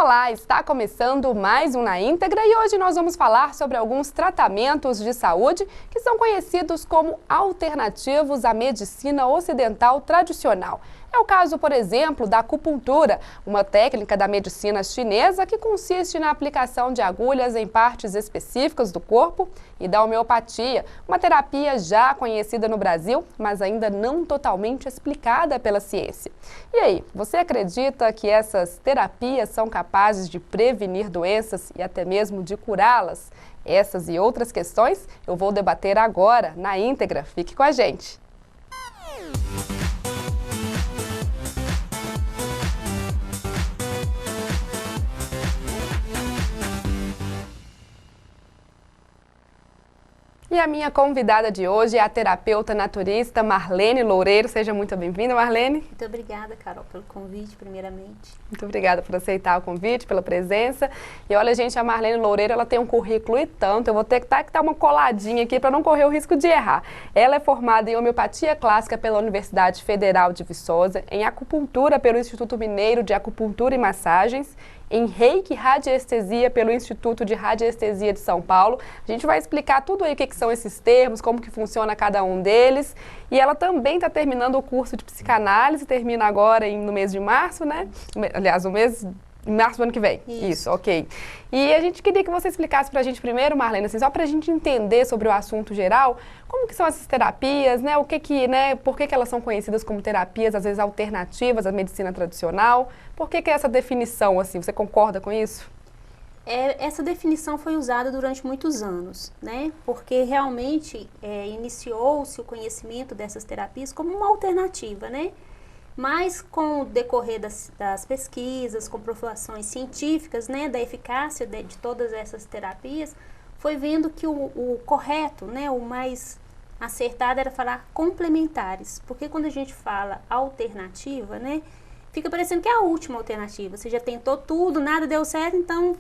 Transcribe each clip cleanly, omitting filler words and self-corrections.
Olá, está começando mais um Na Íntegra e hoje nós vamos falar sobre alguns tratamentos de saúde que são conhecidos como alternativos à medicina ocidental tradicional. É o caso, por exemplo, da acupuntura, uma técnica da medicina chinesa que consiste na aplicação de agulhas em partes específicas do corpo, e da homeopatia, uma terapia já conhecida no Brasil, mas ainda não totalmente explicada pela ciência. E aí, você acredita que essas terapias são capazes de prevenir doenças e até mesmo de curá-las? Essas e outras questões eu vou debater agora na íntegra. Fique com a gente! E a minha convidada de hoje é a terapeuta naturista Marlene Loureiro. Seja muito bem-vinda, Marlene. Muito obrigada, Carol, pelo convite, primeiramente. Muito obrigada por aceitar o convite, pela presença. E olha, gente, a Marlene Loureiro, ela tem um currículo e tanto. Eu vou ter que dar uma coladinha aqui para não correr o risco de errar. Ela é formada em homeopatia clássica pela Universidade Federal de Viçosa, em acupuntura pelo Instituto Mineiro de Acupuntura e Massagens, em Reiki Radiestesia pelo Instituto de Radiestesia de São Paulo. A gente vai explicar tudo aí o que são esses termos, como que funciona cada um deles. E ela também está terminando o curso de psicanálise, termina agora no mês de março, né? Aliás, em março do ano que vem. Isso, ok. E a gente queria que você explicasse para a gente primeiro, Marlene, assim, só para a gente entender sobre o assunto geral, como que são essas terapias, né? Por que elas são conhecidas como terapias, às vezes alternativas à medicina tradicional? Por que essa definição, assim, você concorda com isso? Essa definição foi usada durante muitos anos, né? Porque realmente iniciou-se o conhecimento dessas terapias como uma alternativa, né? Mas com o decorrer das pesquisas, comprovações científicas, né, da eficácia de todas essas terapias, foi vendo que o correto, né, o mais acertado era falar complementares. Porque quando a gente fala alternativa, né, fica parecendo que é a última alternativa. Você já tentou tudo, nada deu certo, então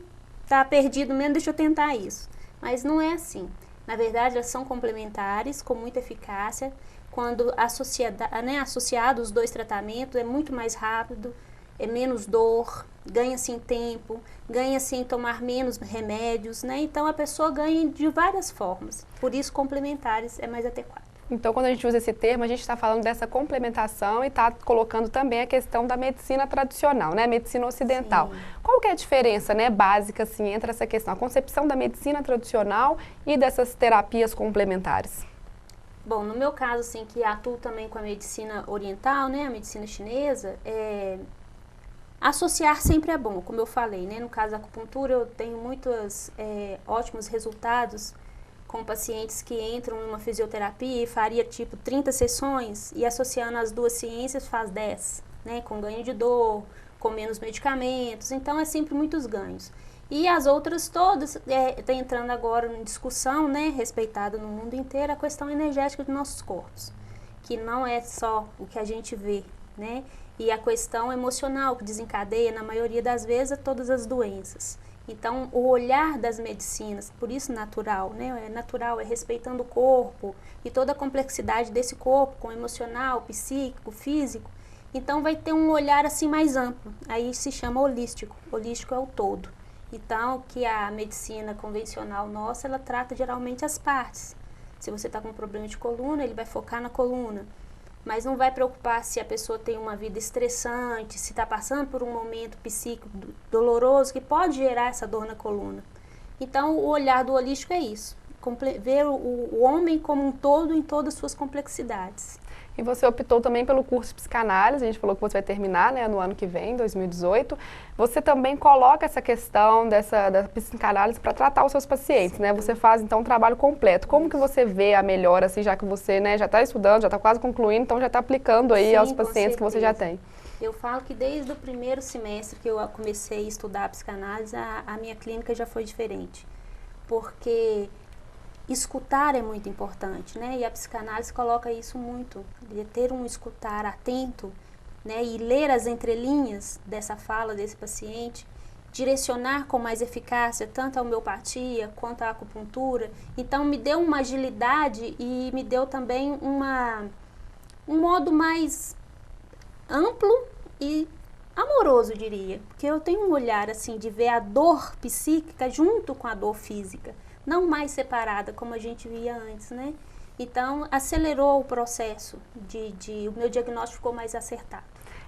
tá perdido mesmo, deixa eu tentar isso. Mas não é assim. Na verdade, elas são complementares, com muita eficácia. Quando associado os dois tratamentos, é muito mais rápido, é menos dor, ganha-se em tempo, ganha-se em tomar menos remédios, né? Então, a pessoa ganha de várias formas. Por isso, complementares é mais adequado. Então, quando a gente usa esse termo, a gente está falando dessa complementação e está colocando também a questão da medicina tradicional, né? Medicina ocidental. Sim. Qual que é a diferença, né, básica, assim, entre essa questão, a concepção da medicina tradicional e dessas terapias complementares? Bom, no meu caso, assim, que atuo também com a medicina oriental, né, a medicina chinesa, associar sempre é bom, como eu falei, né, no caso da acupuntura eu tenho muitos ótimos resultados com pacientes que entram numa fisioterapia e faria tipo 30 sessões e associando as duas ciências faz 10, né, com ganho de dor, com menos medicamentos, então é sempre muitos ganhos. E as outras todas, está entrando agora em discussão, né, respeitada no mundo inteiro, a questão energética dos nossos corpos, que não é só o que a gente vê, né, e a questão emocional que desencadeia, na maioria das vezes, todas as doenças. Então, o olhar das medicinas, por isso natural, né, natural, é respeitando o corpo e toda a complexidade desse corpo, com emocional, psíquico, físico, então vai ter um olhar assim mais amplo, aí se chama holístico, holístico é o todo. Então, que a medicina convencional nossa, ela trata geralmente as partes. Se você está com um problema de coluna, ele vai focar na coluna. Mas não vai preocupar se a pessoa tem uma vida estressante, se está passando por um momento psíquico doloroso, que pode gerar essa dor na coluna. Então, o olhar do holístico é isso. Ver o homem como um todo em todas as suas complexidades. E você optou também pelo curso de psicanálise, a gente falou que você vai terminar, né, no ano que vem, 2018. Você também coloca essa questão da psicanálise para tratar os seus pacientes, né? Você faz, então, um trabalho completo. Como que você vê a melhora, assim, já que você, né, já está estudando, já está quase concluindo, então já está aplicando aí aos pacientes que você já tem? Eu falo que desde o primeiro semestre que eu comecei a estudar a psicanálise, a minha clínica já foi diferente. Porque escutar é muito importante, né? E a psicanálise coloca isso muito, de ter um escutar atento, né? E ler as entrelinhas dessa fala desse paciente, direcionar com mais eficácia tanto a homeopatia quanto a acupuntura. Então me deu uma agilidade e me deu também um modo mais amplo e amoroso, diria, porque eu tenho um olhar assim de ver a dor psíquica junto com a dor física, não mais separada como a gente via antes, né? Então, acelerou o processo o meu diagnóstico ficou mais acertado.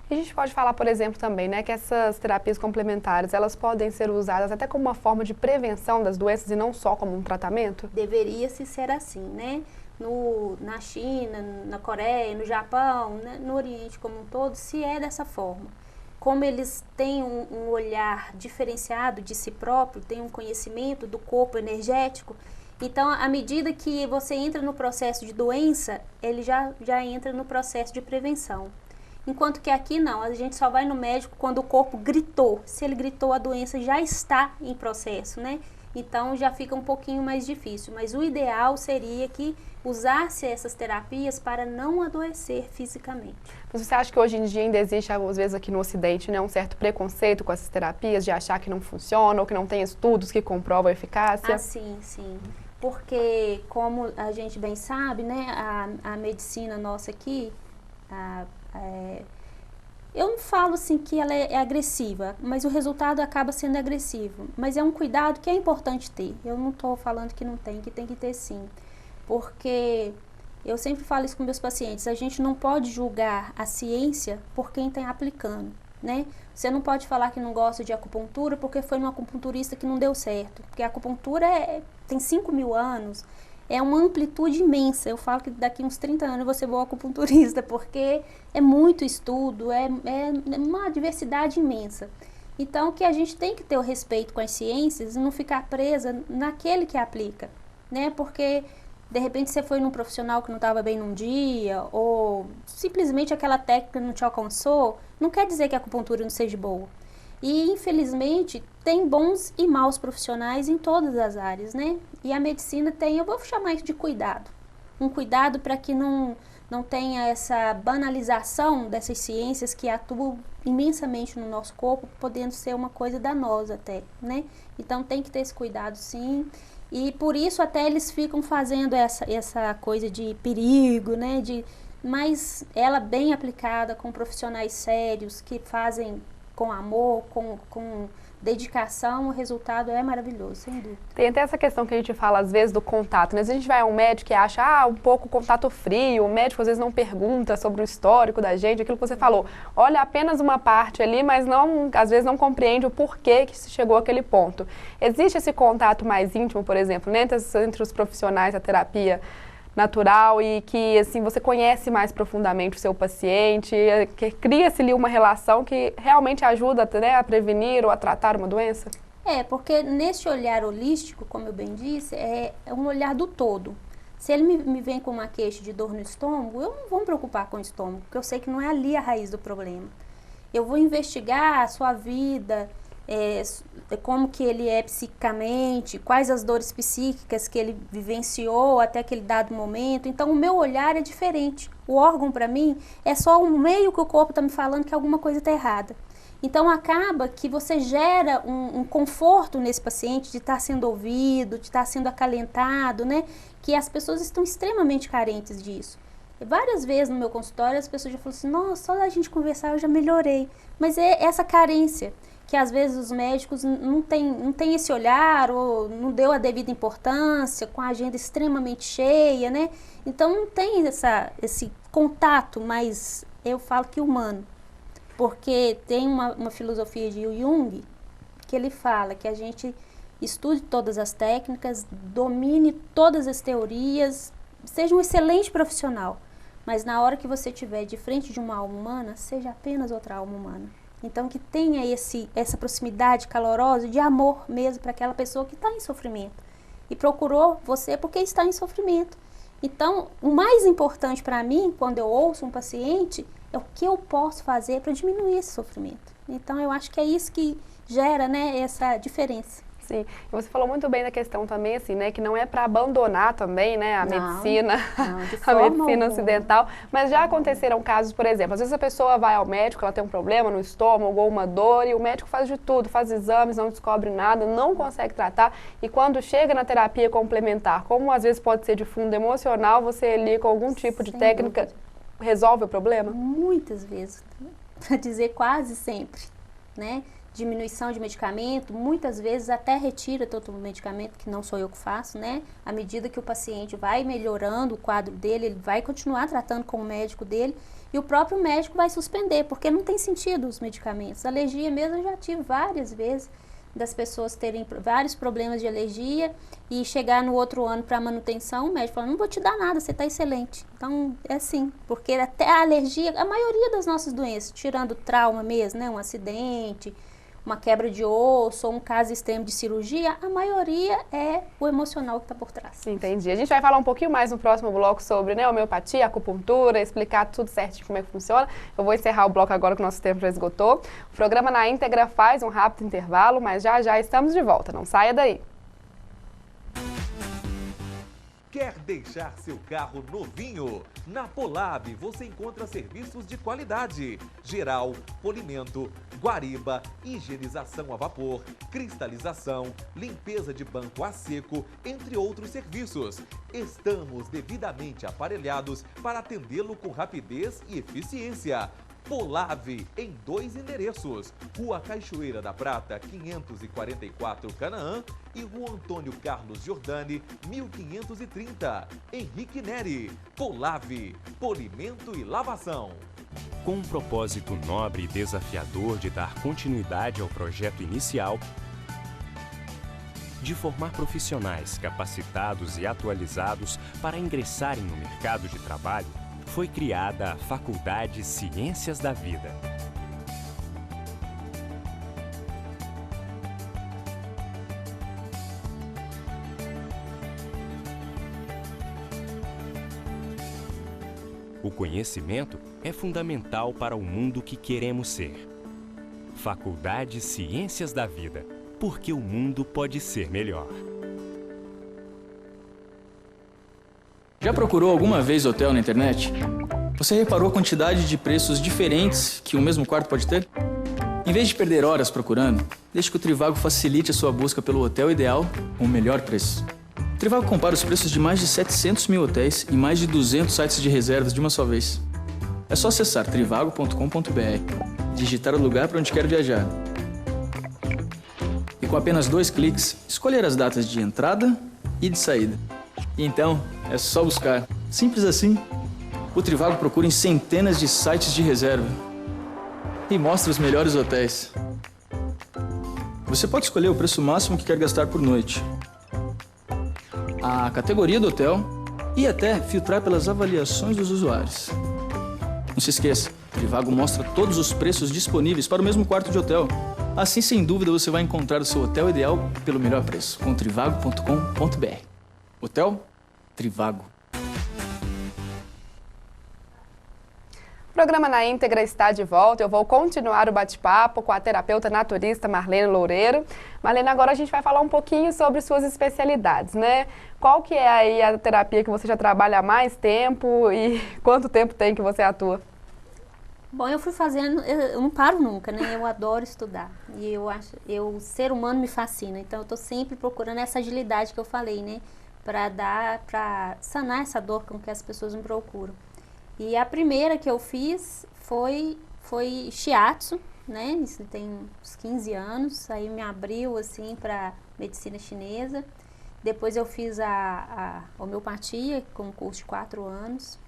E a gente pode falar, por exemplo, também, né, que essas terapias complementares, elas podem ser usadas até como uma forma de prevenção das doenças e não só como um tratamento? Deveria-se ser assim, né? Na China, na Coreia, no Japão, né? No Oriente como um todo, se é dessa forma. Como eles têm um olhar diferenciado de si próprio, têm um conhecimento do corpo energético, então, à medida que você entra no processo de doença, ele já entra no processo de prevenção. Enquanto que aqui não, a gente só vai no médico quando o corpo gritou. Se ele gritou, a doença já está em processo, né? Então já fica um pouquinho mais difícil. Mas o ideal seria que usasse essas terapias para não adoecer fisicamente. Mas você acha que hoje em dia ainda existe, às vezes aqui no Ocidente, né, um certo preconceito com essas terapias, de achar que não funciona ou que não tem estudos que comprovam a eficácia? Ah, sim, sim. Porque, como a gente bem sabe, né, a medicina nossa aqui, eu não falo assim que ela é agressiva, mas o resultado acaba sendo agressivo. Mas é um cuidado que é importante ter. Eu não estou falando que não tem, que tem que ter sim. Porque eu sempre falo isso com meus pacientes, a gente não pode julgar a ciência por quem está aplicando, né? Você não pode falar que não gosta de acupuntura porque foi num acupunturista que não deu certo. Porque a acupuntura tem 5.000 anos, é uma amplitude imensa. Eu falo que daqui uns 30 anos eu vou ser boa acupunturista, porque é muito estudo, é uma diversidade imensa. Então, que a gente tem que ter o respeito com as ciências e não ficar presa naquele que aplica, né? Porque, de repente, você foi num profissional que não estava bem num dia, ou simplesmente aquela técnica não te alcançou, não quer dizer que a acupuntura não seja boa. E, infelizmente, tem bons e maus profissionais em todas as áreas, né? E a medicina tem, eu vou chamar isso de cuidado. Um cuidado para que não tenha essa banalização dessas ciências que atuam imensamente no nosso corpo, podendo ser uma coisa danosa até, né? Então, tem que ter esse cuidado, sim. E, por isso, até eles ficam fazendo essa coisa de perigo, né? Mas ela bem aplicada, com profissionais sérios, que fazem com amor, com dedicação, o resultado é maravilhoso, sem dúvida. Tem até essa questão que a gente fala às vezes do contato, né? Às vezes a gente vai a um médico e acha, um pouco contato frio, o médico às vezes não pergunta sobre o histórico da gente, aquilo que você falou, olha apenas uma parte ali, mas não, às vezes não compreende o porquê que se chegou àquele ponto. Existe esse contato mais íntimo, por exemplo, né, entre os profissionais da terapia natural e que assim você conhece mais profundamente o seu paciente, que cria-se ali uma relação que realmente ajuda, né, a prevenir ou a tratar uma doença? Porque nesse olhar holístico, como eu bem disse, é um olhar do todo. Se ele me vem com uma queixa de dor no estômago, eu não vou me preocupar com o estômago, porque eu sei que não é ali a raiz do problema. Eu vou investigar a sua vida, como que ele é psiquicamente, quais as dores psíquicas que ele vivenciou até aquele dado momento. Então, o meu olhar é diferente. O órgão, para mim, é só um meio que o corpo está me falando que alguma coisa está errada. Então, acaba que você gera um conforto nesse paciente de estar sendo ouvido, de estar sendo acalentado, né? Que as pessoas estão extremamente carentes disso. E várias vezes no meu consultório, as pessoas já falam assim, nossa, só da gente conversar eu já melhorei. Mas é essa carência que às vezes os médicos não tem esse olhar ou não deu a devida importância, com a agenda extremamente cheia, né? Então não tem esse contato mais, eu falo que humano, porque tem uma filosofia de Jung que ele fala que a gente estude todas as técnicas, domine todas as teorias, seja um excelente profissional, mas na hora que você estiver de frente de uma alma humana, seja apenas outra alma humana. Então, que tenha essa proximidade calorosa de amor mesmo para aquela pessoa que está em sofrimento. E procurou você porque está em sofrimento. Então, o mais importante para mim, quando eu ouço um paciente, é o que eu posso fazer para diminuir esse sofrimento. Então, eu acho que é isso que gera, né, essa diferença. Sim, e você falou muito bem da questão também, assim, né, que não é para abandonar também, né, a medicina, a medicina ocidental, mas já aconteceram casos, por exemplo, às vezes a pessoa vai ao médico, ela tem um problema no estômago ou uma dor e o médico faz de tudo, faz exames, não descobre nada, não consegue tratar e quando chega na terapia complementar, como às vezes pode ser de fundo emocional, você ali com algum tipo de técnica resolve o problema? Muitas vezes. para dizer quase sempre, né? Diminuição de medicamento, muitas vezes até retira todo o medicamento, que não sou eu que faço, né? À medida que o paciente vai melhorando o quadro dele, ele vai continuar tratando com o médico dele e o próprio médico vai suspender, porque não tem sentido os medicamentos. Alergia mesmo eu já tive várias vezes das pessoas terem vários problemas de alergia e chegar no outro ano para manutenção, o médico fala, não vou te dar nada, você está excelente. Então, é assim, porque até a alergia, a maioria das nossas doenças, tirando trauma mesmo, né, um acidente, uma quebra de osso ou um caso extremo de cirurgia, a maioria é o emocional que está por trás. Entendi. A gente vai falar um pouquinho mais no próximo bloco sobre, né, homeopatia, acupuntura, explicar tudo certinho como é que funciona. Eu vou encerrar o bloco agora que o nosso tempo já esgotou. O programa na íntegra faz um rápido intervalo, mas já já estamos de volta. Não saia daí. Quer deixar seu carro novinho? Na Polab você encontra serviços de qualidade: geral, polimento, guariba, higienização a vapor, cristalização, limpeza de banco a seco, entre outros serviços. Estamos devidamente aparelhados para atendê-lo com rapidez e eficiência. Polave em 2 endereços: Rua Cachoeira da Prata, 544 Canaã e Rua Antônio Carlos Giordani, 1530, Henrique Neri. Polave, polimento e lavação. Com um propósito nobre e desafiador de dar continuidade ao projeto inicial, de formar profissionais capacitados e atualizados para ingressarem no mercado de trabalho, foi criada a Faculdade Ciências da Vida. O conhecimento é fundamental para o mundo que queremos ser. Faculdade Ciências da Vida, porque o mundo pode ser melhor. Já procurou alguma vez hotel na internet? Você reparou a quantidade de preços diferentes que o mesmo quarto pode ter? Em vez de perder horas procurando, deixe que o Trivago facilite a sua busca pelo hotel ideal com o melhor preço. O Trivago compara os preços de mais de 700 mil hotéis e mais de 200 sites de reservas de uma só vez. É só acessar trivago.com.br, digitar o lugar para onde quer viajar. E com apenas 2 cliques, escolher as datas de entrada e de saída. E então, é só buscar. Simples assim. O Trivago procura em centenas de sites de reserva e mostra os melhores hotéis. Você pode escolher o preço máximo que quer gastar por noite, a categoria do hotel e até filtrar pelas avaliações dos usuários. Não se esqueça, o Trivago mostra todos os preços disponíveis para o mesmo quarto de hotel. Assim, sem dúvida, você vai encontrar o seu hotel ideal pelo melhor preço, com trivago.com.br. Hotel Trivago. O programa Na Íntegra está de volta. Eu vou continuar o bate-papo com a terapeuta naturista Marlene Loureiro. Marlene, agora a gente vai falar um pouquinho sobre suas especialidades, né? Qual que é aí a terapia que você já trabalha há mais tempo e quanto tempo tem que você atua? Bom, eu fui fazendo, eu não paro nunca, né? Eu adoro estudar e o ser humano me fascina. Então eu estou sempre procurando essa agilidade que eu falei, né? Para sanar essa dor com que as pessoas me procuram. E a primeira que eu fiz foi shiatsu, né? Isso tem uns 15 anos, aí me abriu assim para medicina chinesa. Depois eu fiz a homeopatia com um curso de 4 anos.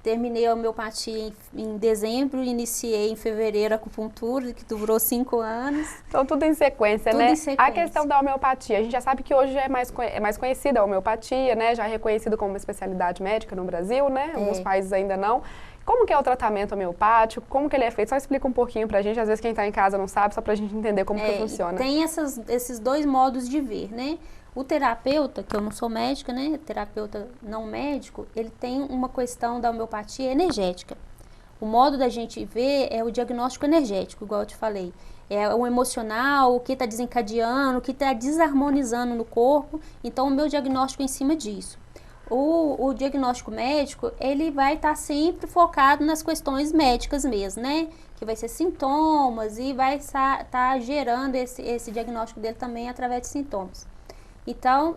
Terminei a homeopatia em dezembro, iniciei em fevereiro a acupuntura, que durou 5 anos. Então, tudo em sequência, tudo né? Em sequência. A questão da homeopatia, a gente já sabe que hoje é mais conhecida a homeopatia, né? Já é reconhecido como uma especialidade médica no Brasil, né? Alguns países ainda não. Como que é o tratamento homeopático? Como que ele é feito? Só explica um pouquinho pra gente, às vezes quem tá em casa não sabe, só pra gente entender como que funciona. Tem esses 2 modos de ver, né? O terapeuta, que eu não sou médica, né? Terapeuta não médico, ele tem uma questão da homeopatia energética. O modo da gente ver é o diagnóstico energético, igual eu te falei. É o emocional, o que está desencadeando, o que está desarmonizando no corpo. Então, o meu diagnóstico é em cima disso. O diagnóstico médico, ele vai estar sempre focado nas questões médicas mesmo, né? Que vai ser sintomas e vai estar gerando esse diagnóstico dele também através de sintomas. Então,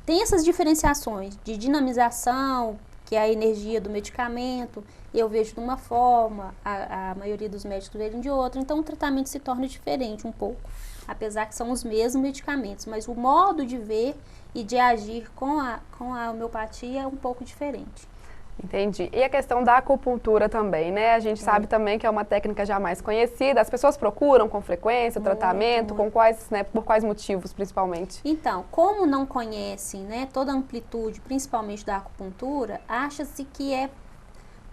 tem essas diferenciações de dinamização, que é a energia do medicamento. Eu vejo de uma forma, a maioria dos médicos veem de outra, então o tratamento se torna diferente um pouco, apesar que são os mesmos medicamentos, mas o modo de ver e de agir com a homeopatia é um pouco diferente. Entendi. E a questão da acupuntura também, né? A gente sabe também que é uma técnica já mais conhecida. As pessoas procuram com frequência o tratamento, com quais, né, por quais motivos, principalmente? Então, como não conhecem, né, toda a amplitude, principalmente da acupuntura, acha-se que é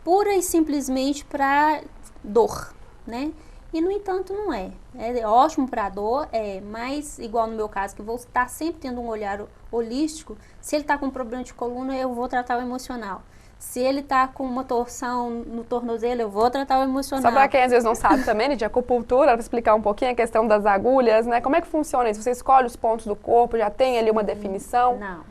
pura e simplesmente para dor, né? E, no entanto, não é. É ótimo para dor, mas, igual no meu caso, que vou estar sempre tendo um olhar holístico, se ele está com um problema de coluna, eu vou tratar o emocional. Se ele está com uma torção no tornozelo, eu vou tratar o emocional. Só para quem às vezes não sabe também, de acupuntura, para explicar um pouquinho a questão das agulhas, né? Como é que funciona isso? Você escolhe os pontos do corpo, já tem ali uma definição? Não,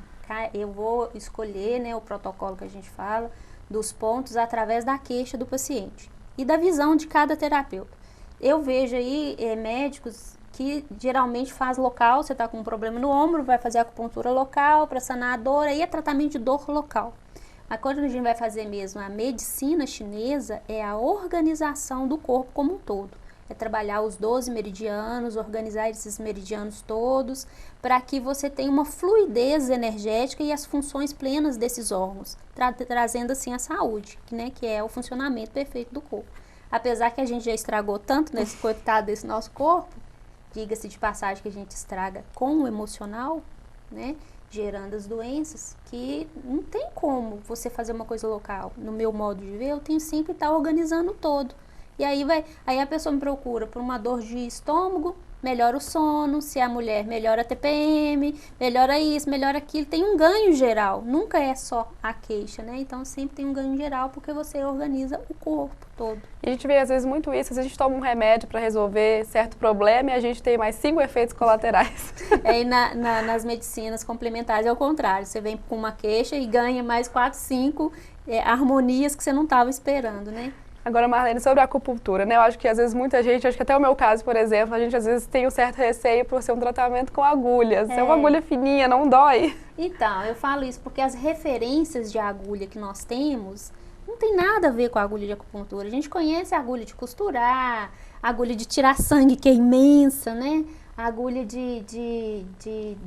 eu vou escolher, né, o protocolo que a gente fala, dos pontos através da queixa do paciente e da visão de cada terapeuta. Eu vejo aí médicos que geralmente faz local, você está com um problema no ombro, vai fazer acupuntura local para sanar a dor, aí é tratamento de dor local. Mas quando a gente vai fazer mesmo a medicina chinesa, é a organização do corpo como um todo. É trabalhar os 12 meridianos, organizar esses meridianos todos, para que você tenha uma fluidez energética e as funções plenas desses órgãos, trazendo assim a saúde, né, que é o funcionamento perfeito do corpo. Apesar que a gente já estragou tanto nesse coitado desse nosso corpo, diga-se de passagem que a gente estraga com o emocional, né, gerando as doenças, que não tem como você fazer uma coisa local. No meu modo de ver, eu tenho sempre que estar organizando todo. E aí a pessoa me procura por uma dor de estômago, melhora o sono, se é a mulher, melhora a TPM, melhora isso, melhora aquilo, tem um ganho geral, nunca é só a queixa, né? Então sempre tem um ganho geral porque você organiza o corpo todo. E a gente vê às vezes muito isso, às vezes a gente toma um remédio para resolver certo problema e a gente tem mais 5 efeitos colaterais. E nas medicinas complementares é o contrário, você vem com uma queixa e ganha mais 4, 5 harmonias que você não estava esperando, né? Agora, Marlene, sobre a acupuntura, né? Eu acho que às vezes muita gente, acho que até o meu caso, por exemplo, a gente às vezes tem um certo receio por ser um tratamento com agulhas. É uma agulha fininha, não dói. Então, eu falo isso porque as referências de agulha que nós temos não tem nada a ver com a agulha de acupuntura. A gente conhece a agulha de costurar, a agulha de tirar sangue, que é imensa, né? A agulha de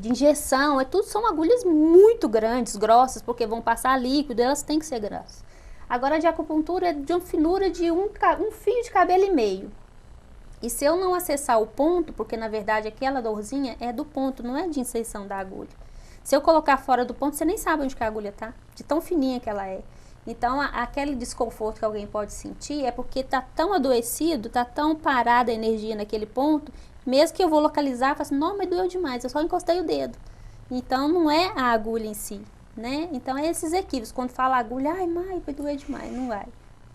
injeção, são agulhas muito grandes, grossas, porque vão passar líquido, elas têm que ser grossas. Agora, a de acupuntura é de uma finura de um fio de cabelo e meio. E se eu não acessar o ponto, porque na verdade aquela dorzinha é do ponto, não é de inserção da agulha. Se eu colocar fora do ponto, você nem sabe onde que a agulha tá, de tão fininha que ela é. Então, aquele desconforto que alguém pode sentir é porque tá tão adoecido, tá tão parada a energia naquele ponto, mesmo que eu vou localizar, eu falo assim, não, mas doeu demais, eu só encostei o dedo. Então, não é a agulha em si. Né? Então, é esses equívocos. Quando fala agulha, ai, mãe, vai doer demais. Não vai.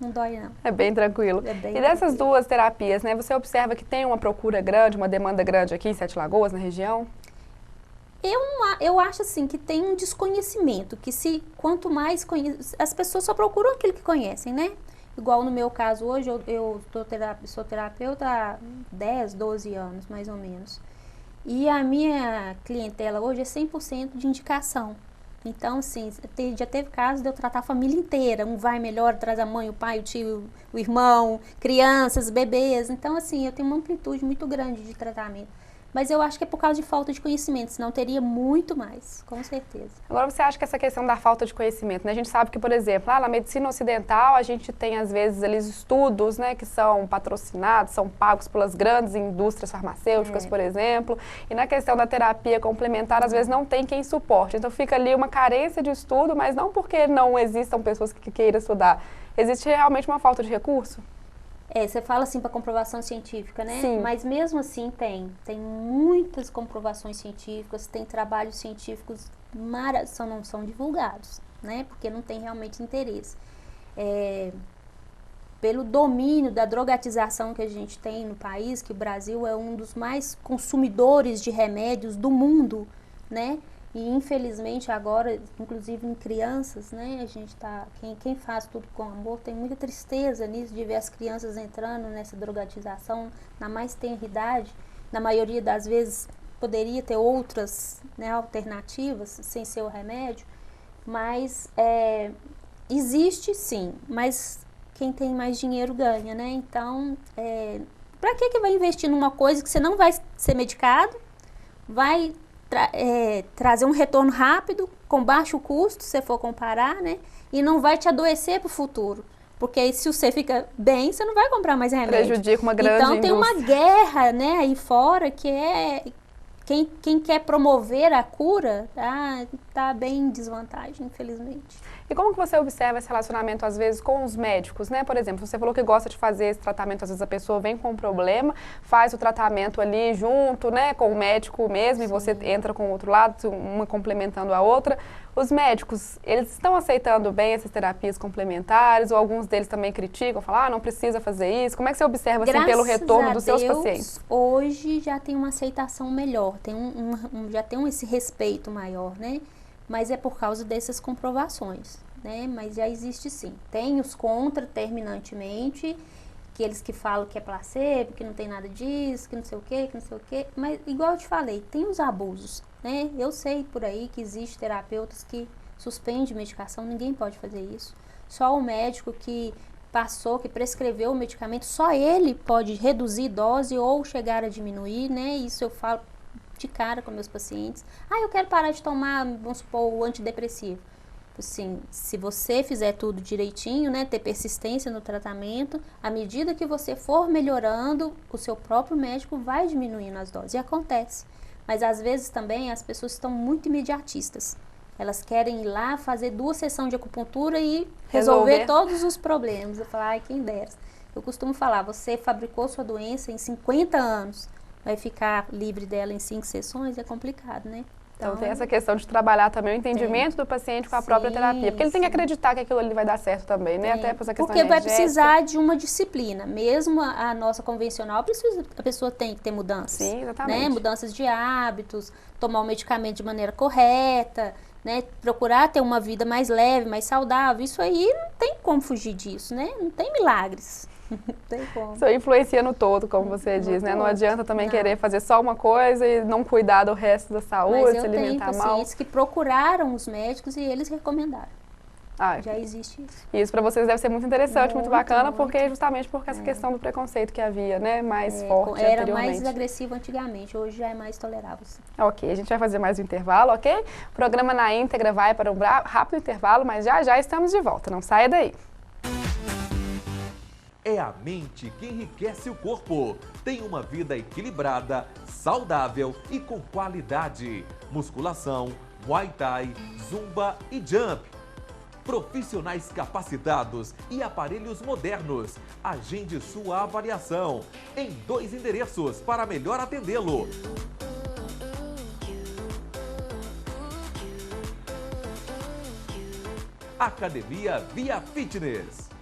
Não dói, não. É bem tranquilo. É bem e dessas duas terapias, né? Você observa que tem uma procura grande, uma demanda grande aqui em Sete Lagoas, na região? Eu acho, assim, que tem um desconhecimento. Que quanto mais as pessoas só procuram aquilo que conhecem, né? Igual no meu caso, hoje, eu sou terapeuta há 10, 12 anos, mais ou menos. E a minha clientela hoje é 100% de indicação. Então, assim, já teve casos de eu tratar a família inteira. Um vai melhor, traz a mãe, o pai, o tio, o irmão, crianças, bebês. Então, assim, eu tenho uma amplitude muito grande de tratamento. Mas eu acho que é por causa de falta de conhecimento, senão teria muito mais, com certeza. Agora, você acha que essa questão da falta de conhecimento, né? A gente sabe que, por exemplo, na medicina ocidental, a gente tem, às vezes, ali estudos, né, que são patrocinados, são pagos pelas grandes indústrias farmacêuticas, por exemplo. E na questão da terapia complementar, às vezes, não tem quem suporte. Então, fica ali uma carência de estudo, mas não porque não existam pessoas que queiram estudar. Existe realmente uma falta de recurso? Você fala assim para comprovação científica, né? Sim. Mas mesmo assim tem muitas comprovações científicas, tem trabalhos científicos não são divulgados, né? Porque não tem realmente interesse. Pelo domínio da drogatização que a gente tem no país, que o Brasil é um dos mais consumidores de remédios do mundo, né? E infelizmente agora, inclusive em crianças, né, a gente quem faz tudo com amor tem muita tristeza nisso de ver as crianças entrando nessa drogatização na mais tenra idade. Na maioria das vezes poderia ter outras, né, alternativas sem ser o remédio, mas existe sim, mas quem tem mais dinheiro ganha, né? Então, para que vai investir numa coisa que você não vai ser medicado, vai trazer um retorno rápido, com baixo custo, se você for comparar, né? E não vai te adoecer para o futuro. Porque aí, se você fica bem, você não vai comprar mais remédio. Prejudica uma grande Então, tem uma guerra, né, aí fora, que é... Quem quer promover a cura, tá bem em desvantagem, infelizmente. E como que você observa esse relacionamento, às vezes, com os médicos, né? Por exemplo, você falou que gosta de fazer esse tratamento, às vezes a pessoa vem com um problema, faz o tratamento ali junto, né, com o médico mesmo, e você entra com o outro lado, uma complementando a outra. Os médicos, eles estão aceitando bem essas terapias complementares, ou alguns deles também criticam, falam, não precisa fazer isso? Como é que você observa, assim, pelo retorno dos seus pacientes? Hoje já tem uma aceitação melhor, já tem esse respeito maior, né? Mas é por causa dessas comprovações, né? Mas já existe sim. Tem os contra, terminantemente, aqueles que falam que é placebo, que não tem nada disso, que não sei o quê, que não sei o quê. Mas, igual eu te falei, tem os abusos, né? Eu sei por aí que existe terapeutas que suspendem medicação, ninguém pode fazer isso. Só o médico que passou, que prescreveu o medicamento, só ele pode reduzir dose ou chegar a diminuir, né? Isso eu falo de cara com meus pacientes. Eu quero parar de tomar, vamos supor, o antidepressivo. Assim, se você fizer tudo direitinho, né, ter persistência no tratamento, à medida que você for melhorando, o seu próprio médico vai diminuindo as doses. E acontece. Mas às vezes também as pessoas estão muito imediatistas. Elas querem ir lá fazer 2 sessões de acupuntura e resolver todos os problemas. Eu falo, quem dera. Eu costumo falar, você fabricou sua doença em 50 anos, vai ficar livre dela em 5 sessões, é complicado, né? Então tem essa questão de trabalhar também o entendimento do paciente com a própria terapia, porque ele tem que acreditar que aquilo ali vai dar certo também, né? Até por essa questão porque vai precisar de uma disciplina, mesmo a nossa convencional, a pessoa tem que ter mudanças. Sim, exatamente. Né? Mudanças de hábitos, tomar o medicamento de maneira correta, né? Procurar ter uma vida mais leve, mais saudável, isso aí não tem como fugir disso, né? Não tem milagres. Não tem como. Isso influencia no todo, como você diz, né? Não adianta também querer fazer só uma coisa e não cuidar do resto da saúde, se alimentar mal. Mas eu tenho pacientes que procuraram os médicos e eles recomendaram. Já existe isso. Isso para vocês deve ser muito interessante, muito bacana, porque justamente por essa questão do preconceito que havia, né? Mais forte era mais agressivo antigamente, hoje já é mais tolerável. Sim. Ok, a gente vai fazer mais um intervalo, ok? O programa Na Íntegra vai para um rápido intervalo, mas já estamos de volta, não saia daí. É a mente que enriquece o corpo. Tem uma vida equilibrada, saudável e com qualidade. Musculação, Muay Thai, Zumba e Jump. Profissionais capacitados e aparelhos modernos. Agende sua avaliação em 2 endereços para melhor atendê-lo. Academia Via Fitness.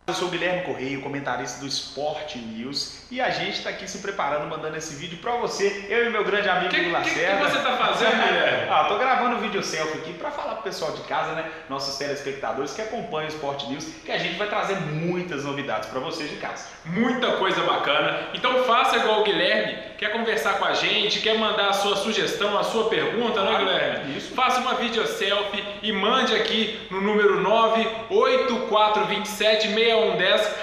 Eu sou o Guilherme Correia, comentarista do Sport News, e a gente está aqui se preparando, mandando esse vídeo para você, eu e meu grande amigo Lacerda. O que você está fazendo, Guilherme? Tô gravando um vídeo selfie aqui para falar pro pessoal de casa, né, nossos telespectadores que acompanham o Sport News, que a gente vai trazer muitas novidades para vocês de casa. Muita coisa bacana. Então faça igual o Guilherme, quer conversar com a gente, quer mandar a sua sugestão, a sua pergunta, né, Guilherme? Isso. Faça uma vídeo selfie e mande aqui no número 984276110.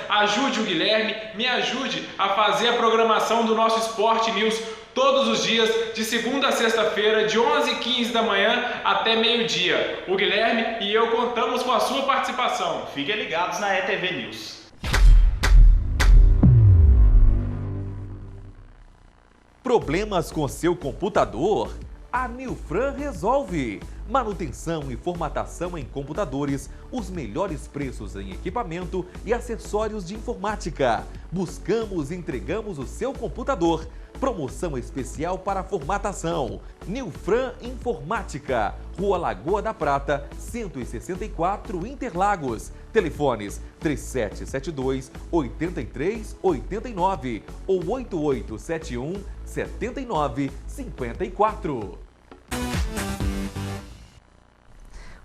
Ajude o Guilherme, me ajude a fazer a programação do nosso Sport News todos os dias, de segunda a sexta-feira, de 11h15 da manhã até meio-dia. O Guilherme e eu contamos com a sua participação. Fiquem ligados na ETV News. Problemas com seu computador? A Nilfran resolve. Manutenção e formatação em computadores, os melhores preços em equipamento e acessórios de informática. Buscamos e entregamos o seu computador. Promoção especial para formatação. Nilfran Informática, Rua Lagoa da Prata, 164, Interlagos. Telefones 3772-8389 ou 8871-7954.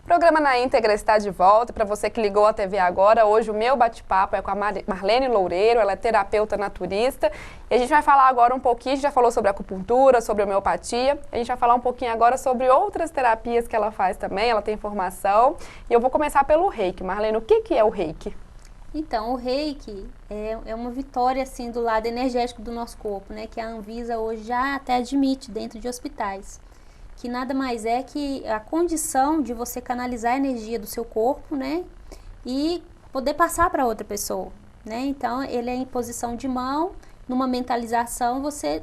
O programa Na Íntegra está de volta. Para você que ligou a TV agora, hoje o meu bate-papo é com a Marlene Loureiro, ela é terapeuta naturista. E a gente vai falar agora um pouquinho, a gente já falou sobre acupuntura, sobre homeopatia. A gente vai falar um pouquinho agora sobre outras terapias que ela faz também, ela tem formação. E eu vou começar pelo Reiki. Marlene, o que é o Reiki? Então, o Reiki é uma vitória, assim, do lado energético do nosso corpo, né? Que a Anvisa hoje já até admite dentro de hospitais. Que nada mais é que a condição de você canalizar a energia do seu corpo, né? E poder passar para outra pessoa, né? Então, ele é em posição de mão, numa mentalização, você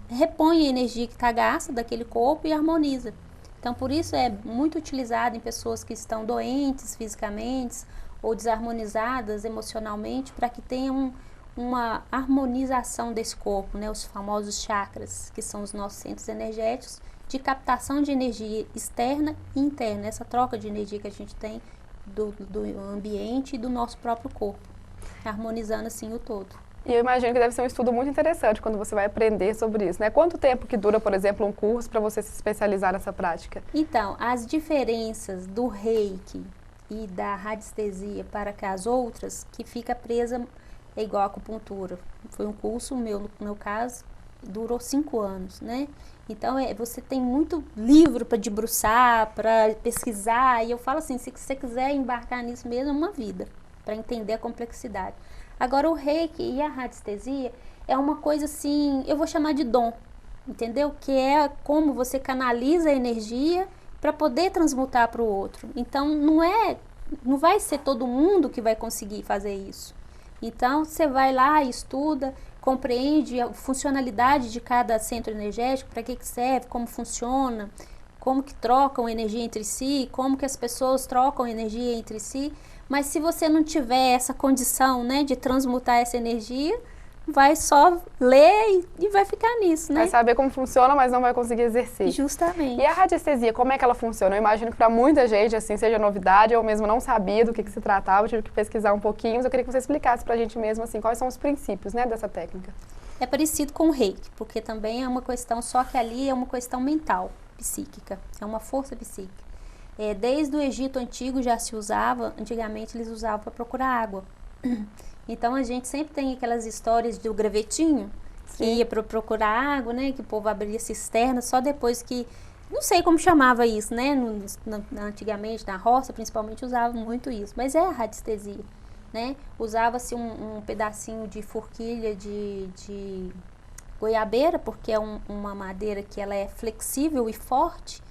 repõe a energia que está gasta daquele corpo e harmoniza. Então, por isso é muito utilizado em pessoas que estão doentes fisicamente, ou desarmonizadas emocionalmente, para que tenham uma harmonização desse corpo, né? Os famosos chakras, que são os nossos centros energéticos, de captação de energia externa e interna, essa troca de energia que a gente tem do ambiente e do nosso próprio corpo, harmonizando assim o todo. E eu imagino que deve ser um estudo muito interessante quando você vai aprender sobre isso, né? Quanto tempo que dura, por exemplo, um curso para você se especializar nessa prática? Então, as diferenças do Reiki e da radiestesia para que as outras, que fica presa é igual a acupuntura. Foi um curso meu, no meu caso, durou 5 anos, né? Então, você tem muito livro para debruçar, para pesquisar, e eu falo assim, se você quiser embarcar nisso mesmo, é uma vida, para entender a complexidade. Agora, o Reiki e a radiestesia é uma coisa assim, eu vou chamar de dom, entendeu? Que é como você canaliza a energia para poder transmutar para o outro. Então, não vai ser todo mundo que vai conseguir fazer isso. Então, você vai lá, estuda, compreende a funcionalidade de cada centro energético, para que serve, como funciona, como que trocam energia entre si, como que as pessoas trocam energia entre si. Mas se você não tiver essa condição, né, de transmutar essa energia, vai só ler e vai ficar nisso, né? Vai saber como funciona, mas não vai conseguir exercer. Justamente. E a radiestesia, como é que ela funciona? Eu imagino que para muita gente, assim, seja novidade, eu mesmo não sabia do que se tratava, eu tive que pesquisar um pouquinho, mas eu queria que você explicasse pra gente mesmo, assim, quais são os princípios, né, dessa técnica. É parecido com o Reiki, porque também é uma questão, só que ali é uma questão mental, psíquica, é uma força psíquica. Desde o Egito Antigo já se usava, antigamente eles usavam para procurar água. Então a gente sempre tem aquelas histórias do gravetinho, que ia para procurar água, né? Que o povo abria cisterna só depois que, não sei como chamava isso, né? Antigamente na roça principalmente usavam muito isso, mas é a radiestesia, né? Usava-se um pedacinho de forquilha de goiabeira, porque é uma madeira que ela é flexível e forte,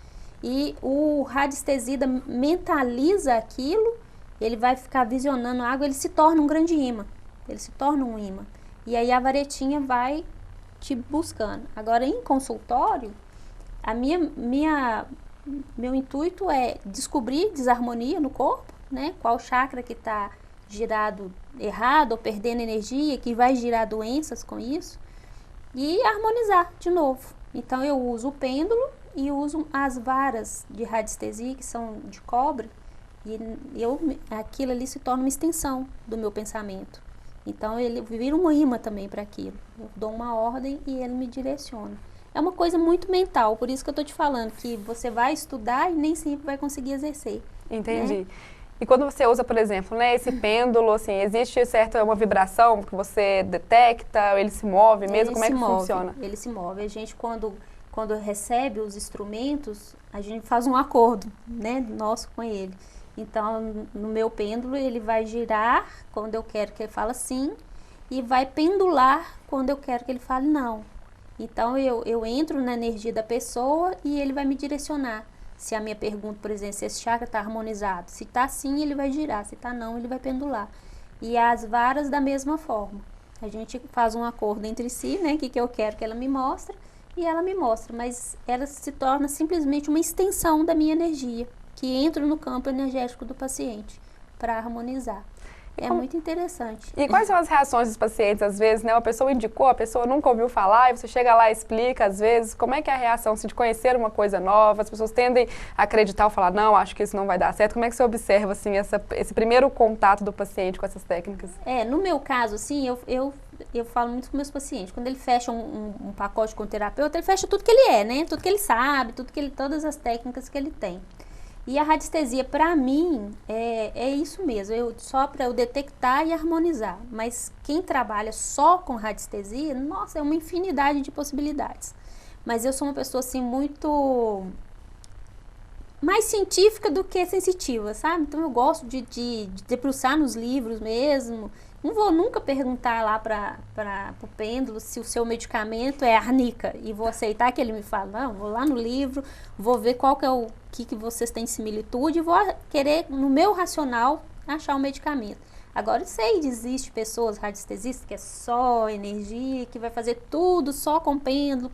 e o radiestesida mentaliza aquilo. Ele vai ficar visionando a água, ele se torna um grande imã. Ele se torna um imã. E aí a varetinha vai te buscando. Agora, em consultório, meu intuito é descobrir desarmonia no corpo, né? Qual chakra que está girado errado ou perdendo energia, que vai girar doenças com isso. E harmonizar de novo. Então, eu uso o pêndulo e uso as varas de radiestesia, que são de cobre. E aquilo ali se torna uma extensão do meu pensamento. Então, ele vira um imã também para aquilo. Eu dou uma ordem e ele me direciona. É uma coisa muito mental, por isso que eu estou te falando, que você vai estudar e nem sempre vai conseguir exercer. Entendi. Né? E quando você usa, por exemplo, né, esse pêndulo, assim, existe uma vibração que você detecta, ele se move mesmo? Como é que funciona? Ele se move. A gente, quando recebe os instrumentos, a gente faz um acordo, né, nosso com ele. Então, no meu pêndulo, ele vai girar quando eu quero que ele fale sim e vai pendular quando eu quero que ele fale não. Então, eu entro na energia da pessoa e ele vai me direcionar. Se a minha pergunta, por exemplo, se esse chakra está harmonizado, se está sim, ele vai girar, se está não, ele vai pendular. E as varas da mesma forma. A gente faz um acordo entre si, né, que eu quero que ela me mostre e ela me mostra, mas ela se torna simplesmente uma extensão da minha energia, que entra no campo energético do paciente para harmonizar. É muito interessante. E quais são as reações dos pacientes, às vezes, né? Uma pessoa indicou, a pessoa nunca ouviu falar, e você chega lá e explica, às vezes, como é que é a reação, se de conhecer uma coisa nova, as pessoas tendem a acreditar ou falar, não, acho que isso não vai dar certo. Como é que você observa, assim, esse primeiro contato do paciente com essas técnicas? No meu caso, assim, eu falo muito com meus pacientes, quando ele fecha um pacote com o terapeuta, ele fecha tudo que ele é, né? Tudo que ele sabe, todas as técnicas que ele tem. E a radiestesia, para mim, é isso mesmo, só para eu detectar e harmonizar. Mas quem trabalha só com radiestesia, nossa, é uma infinidade de possibilidades. Mas eu sou uma pessoa, assim, muito mais científica do que sensitiva, sabe? Então eu gosto de debruçar nos livros mesmo. Não vou nunca perguntar lá para o pêndulo se o seu medicamento é arnica e vou aceitar que ele me fala. Não, vou lá no livro, vou ver qual que é o que vocês têm de similitude e vou querer, no meu racional, achar um medicamento. Agora eu sei, existe pessoas radiestesistas que é só energia, que vai fazer tudo só com pêndulo.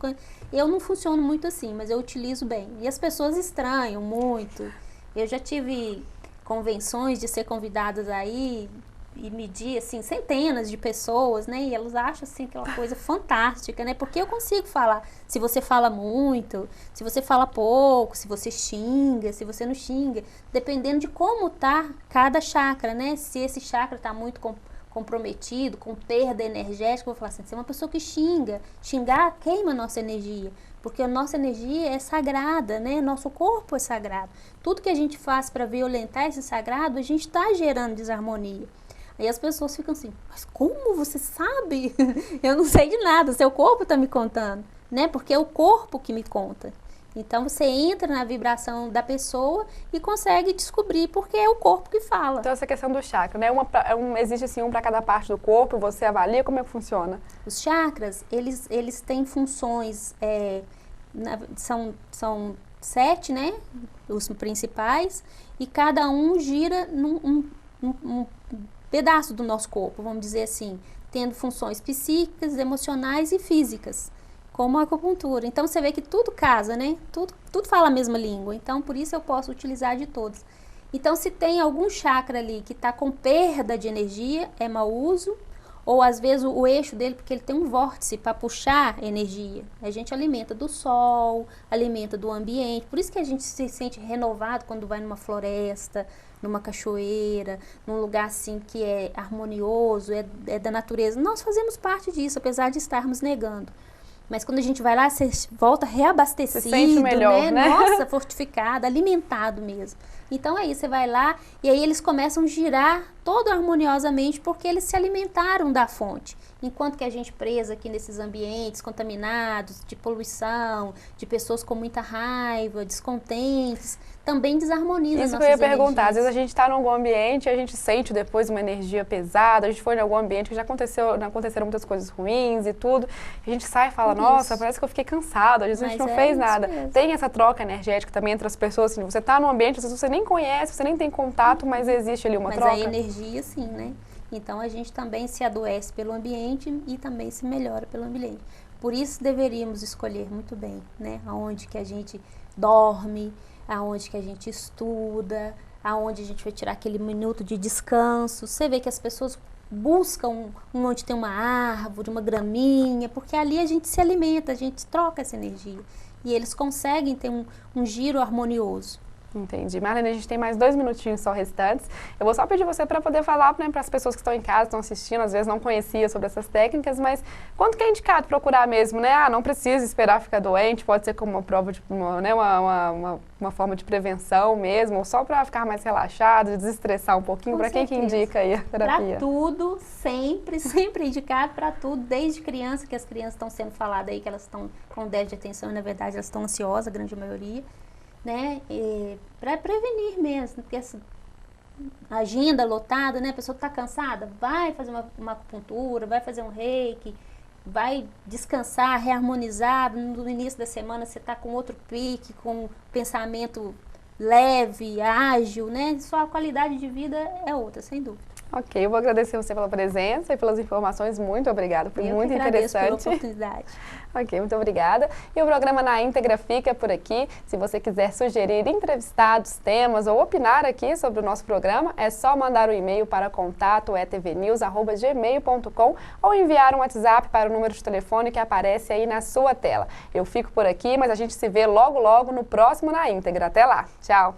Eu não funciono muito assim, mas eu utilizo bem. E as pessoas estranham muito. Eu já tive convenções de ser convidadas aí e medir, assim, centenas de pessoas, né? E elas acham, assim, aquela coisa fantástica, né? Porque eu consigo falar se você fala muito, se você fala pouco, se você xinga, se você não xinga. Dependendo de como tá cada chakra, né? Se esse chakra tá muito comprometido, com perda energética, eu vou falar assim, você é uma pessoa que xinga. Xingar queima a nossa energia. Porque a nossa energia é sagrada, né? Nosso corpo é sagrado. Tudo que a gente faz para violentar esse sagrado, a gente está gerando desarmonia. Aí as pessoas ficam assim, mas como você sabe? Eu não sei de nada, seu corpo está me contando, né? Porque é o corpo que me conta. Então você entra na vibração da pessoa e consegue descobrir porque é o corpo que fala. Então essa questão do chakra, né? Existe assim um para cada parte do corpo, você avalia como é que funciona? Os chakras, eles têm funções, são 7, né? Os principais, e cada um gira num pedaço do nosso corpo, vamos dizer assim, tendo funções psíquicas, emocionais e físicas, como a acupuntura. Então você vê que tudo casa, né? Tudo fala a mesma língua, então por isso eu posso utilizar de todos. Então se tem algum chakra ali que está com perda de energia, é mau uso, ou às vezes o eixo dele, porque ele tem um vórtice para puxar energia. A gente alimenta do sol, alimenta do ambiente, por isso que a gente se sente renovado quando vai numa floresta, numa cachoeira, num lugar assim que é harmonioso, é da natureza. Nós fazemos parte disso, apesar de estarmos negando. Mas quando a gente vai lá, você volta reabastecido, se sente melhor, né? Nossa, fortificado, alimentado mesmo. Então é isso, você vai lá e aí eles começam a girar todo harmoniosamente porque eles se alimentaram da fonte. Enquanto que a gente presa aqui nesses ambientes contaminados, de poluição, de pessoas com muita raiva, descontentes, também desarmoniza isso nossas que eu ia perguntar, energias. às vezes a gente está em algum ambiente e a gente sente depois uma energia pesada, a gente foi em algum ambiente que já aconteceram muitas coisas ruins e tudo, a gente sai e fala, nossa, parece que eu fiquei cansado, às vezes a gente não fez nada. Mesmo. Tem essa troca energética também entre as pessoas, assim, você está num ambiente, às vezes você nem conhece, você nem tem contato, mas existe ali uma troca. Mas a energia sim, né? Então a gente também se adoece pelo ambiente e também se melhora pelo ambiente. Por isso deveríamos escolher muito bem, né? Aonde que a gente dorme, aonde que a gente estuda, aonde a gente vai tirar aquele minuto de descanso. Você vê que as pessoas buscam onde tem uma árvore, uma graminha, porque ali a gente se alimenta, a gente troca essa energia. E eles conseguem ter um giro harmonioso. Entendi. Marlene, a gente tem mais 2 minutinhos só restantes. Eu vou só pedir você para poder falar, né, para as pessoas que estão em casa, estão assistindo, às vezes não conhecia sobre essas técnicas, mas quanto que é indicado procurar mesmo, né? Ah, não precisa esperar ficar doente, pode ser como uma prova de uma forma de prevenção mesmo, ou só para ficar mais relaxado, desestressar um pouquinho. Para quem que indica aí a terapia? Para tudo, sempre indicado para tudo, desde criança, que as crianças estão sendo faladas aí que elas estão com déficit de atenção e na verdade elas estão ansiosas, a grande maioria. Né, para prevenir mesmo, porque essa agenda lotada, né, a pessoa está cansada, vai fazer uma acupuntura, vai fazer um reiki, vai descansar, reharmonizar, no início da semana você está com outro pique, com pensamento leve, ágil, né, sua qualidade de vida é outra, sem dúvida. Ok, eu vou agradecer você pela presença e pelas informações. Muito obrigada, foi muito interessante. Pela oportunidade. Ok, muito obrigada. E o programa Na Íntegra fica por aqui. Se você quiser sugerir entrevistados, temas ou opinar aqui sobre o nosso programa, é só mandar um e-mail para contato@tvnews@gmail.com ou enviar um WhatsApp para o número de telefone que aparece aí na sua tela. Eu fico por aqui, mas a gente se vê logo no próximo Na Íntegra. Até lá. Tchau.